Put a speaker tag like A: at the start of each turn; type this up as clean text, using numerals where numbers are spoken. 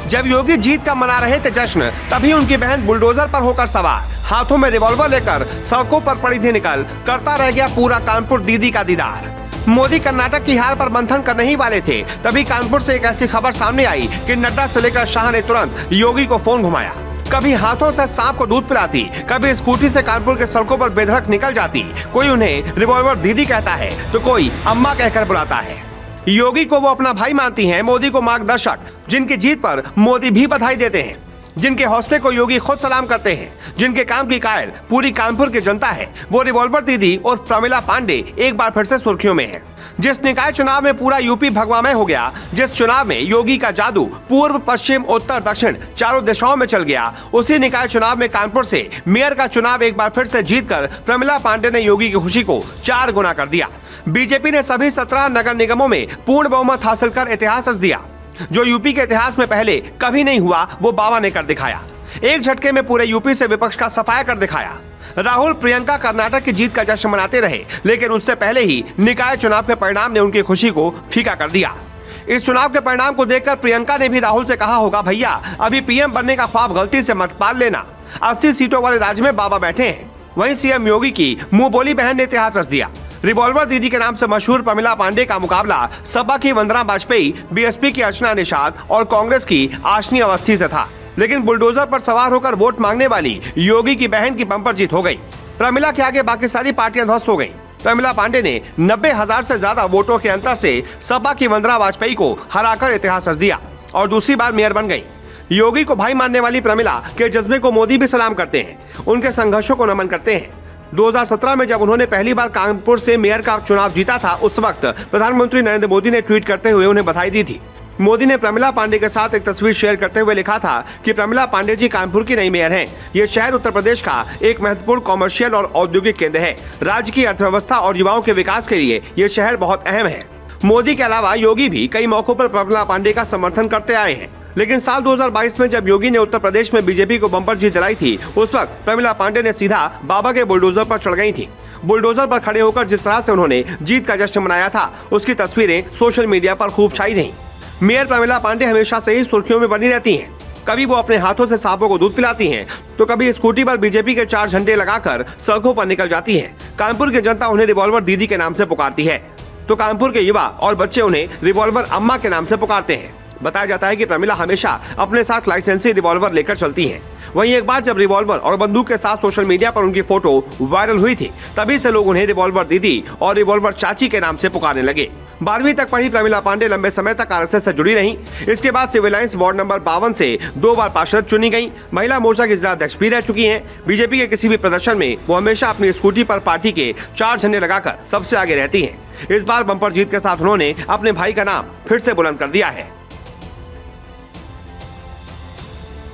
A: जब योगी जीत का मना रहे थे जश्न, तभी उनकी बहन बुलडोजर पर होकर सवार, हाथों में रिवॉल्वर लेकर सड़कों पर पड़ी थी निकल, करता रह गया पूरा कानपुर दीदी का दीदार। मोदी कर्नाटक की हार पर मंथन करने ही वाले थे, तभी कानपुर से एक ऐसी खबर सामने आई कि नड्डा से लेकर शाह ने तुरंत योगी को फोन घुमाया। कभी हाथों से सांप को दूध पिलाती, कभी स्कूटी से कानपुर के सड़कों पर बेधड़क निकल जाती। कोई उन्हें रिवॉल्वर दीदी कहता है तो कोई अम्मा कहकर बुलाता है। योगी को वो अपना भाई मानती हैं, मोदी को मार्गदर्शक, जिनकी जीत पर मोदी भी बधाई देते हैं, जिनके हौसले को योगी खुद सलाम करते हैं, जिनके काम की कायल पूरी कानपुर की जनता है। वो रिवॉल्वर दीदी और प्रमिला पांडे एक बार फिर से सुर्खियों में है। जिस निकाय चुनाव में पूरा यूपी भगवामय हो गया, जिस चुनाव में योगी का जादू पूर्व पश्चिम उत्तर दक्षिण चारों दिशाओं में चल गया, उसी निकाय चुनाव में कानपुर से मेयर का चुनाव एक बार फिर से जीतकर प्रमिला पांडे ने योगी की खुशी को 4 गुना कर दिया। बीजेपी ने सभी 17 नगर निगमों में पूर्ण बहुमत हासिल कर इतिहास रच दिया। जो यूपी के इतिहास में पहले कभी नहीं हुआ, वो बाबा ने कर दिखाया। एक झटके में पूरे यूपी से विपक्ष का सफाया कर दिखाया। राहुल प्रियंका कर्नाटक की जीत का जश्न मनाते रहे, लेकिन उससे पहले ही निकाय चुनाव के परिणाम ने उनकी खुशी को फीका कर दिया। इस चुनाव के परिणाम को देखकर प्रियंका ने भी राहुल से कहा होगा, भैया अभी पीएम बनने का ख्वाब गलती से मत पाल लेना, 80 सीटों वाले राज्य में बाबा बैठे हैं। वहीं सीएम योगी की मुंह बोली बहन ने इतिहास रच दिया। रिवॉल्वर दीदी के नाम से मशहूर प्रमिला पांडे का मुकाबला सपा की वंदना वाजपेयी, बीएसपी की अर्चना निषाद और कांग्रेस की आशनी अवस्थी से था। लेकिन बुलडोजर पर सवार होकर वोट मांगने वाली योगी की बहन की बम्पर जीत हो गई। प्रमिला के आगे बाकी सारी पार्टियां ध्वस्त हो गईं। प्रमिला पांडे ने 90,000 से ज्यादा वोटों के अंतर से सपा की वंदना वाजपेयी को हराकर इतिहास रच दिया और दूसरी बार मेयर बन गई। योगी को भाई मानने वाली प्रमिला के जज्बे को मोदी भी सलाम करते हैं, उनके संघर्षों को नमन करते हैं। 2017 में जब उन्होंने पहली बार कानपुर से मेयर का चुनाव जीता था, उस वक्त प्रधानमंत्री नरेंद्र मोदी ने ट्वीट करते हुए उन्हें बधाई दी थी। मोदी ने प्रमिला पांडे के साथ एक तस्वीर शेयर करते हुए लिखा था कि प्रमिला पांडे जी कानपुर की नई मेयर हैं। ये शहर उत्तर प्रदेश का एक महत्वपूर्ण कॉमर्शियल और औद्योगिक केंद्र है। राज्य की अर्थव्यवस्था और युवाओं के विकास के लिए ये शहर बहुत अहम है। मोदी के अलावा योगी भी कई मौकों पर प्रमिला पांडे का समर्थन करते आए हैं, लेकिन साल 2022 में जब योगी ने उत्तर प्रदेश में बीजेपी को बम्पर जीत दिलाई थी, उस वक्त प्रमिला पांडे ने सीधा बाबा के बुलडोजर पर चढ़ गई थी। बुलडोजर पर खड़े होकर जिस तरह से उन्होंने जीत का जश्न मनाया था, उसकी तस्वीरें सोशल मीडिया पर खूब छाई रहीं। मेयर प्रमिला पांडे हमेशा से ही सुर्खियों में बनी रहती हैं। कभी वो अपने हाथों से सांपों को दूध पिलाती हैं, तो कभी स्कूटी पर बीजेपी के 4 झंडे लगाकर सड़कों पर निकल जाती हैं। कानपुर की जनता उन्हें रिवॉल्वर दीदी के नाम से पुकारती है, तो कानपुर के युवा और बच्चे उन्हें रिवॉल्वर अम्मा के नाम से पुकारते हैं। बताया जाता है कि प्रमिला हमेशा अपने साथ लाइसेंसी रिवॉल्वर लेकर चलती हैं। वहीं एक बार जब रिवॉल्वर और बंदूक के साथ सोशल मीडिया पर उनकी फोटो वायरल हुई थी, तभी से लोग उन्हें रिवॉल्वर दीदी और रिवॉल्वर चाची के नाम से पुकारने लगे। 12वीं तक पढ़ी प्रमिला पांडे लंबे समय तक आरएसएस से जुड़ी रहीं। इसके बाद सिविल लाइंस वार्ड नंबर 52 से 2 बार पार्षद चुनी गईं। महिला मोर्चा की जिला अध्यक्ष भी रह चुकी हैं। बीजेपी के किसी भी प्रदर्शन में वो हमेशा अपनी स्कूटी पर पार्टी के 4 झंडे लगाकर सबसे आगे रहती हैं। इस बार बम्पर जीत के साथ उन्होंने अपने भाई का नाम फिर से बुलंद कर दिया है।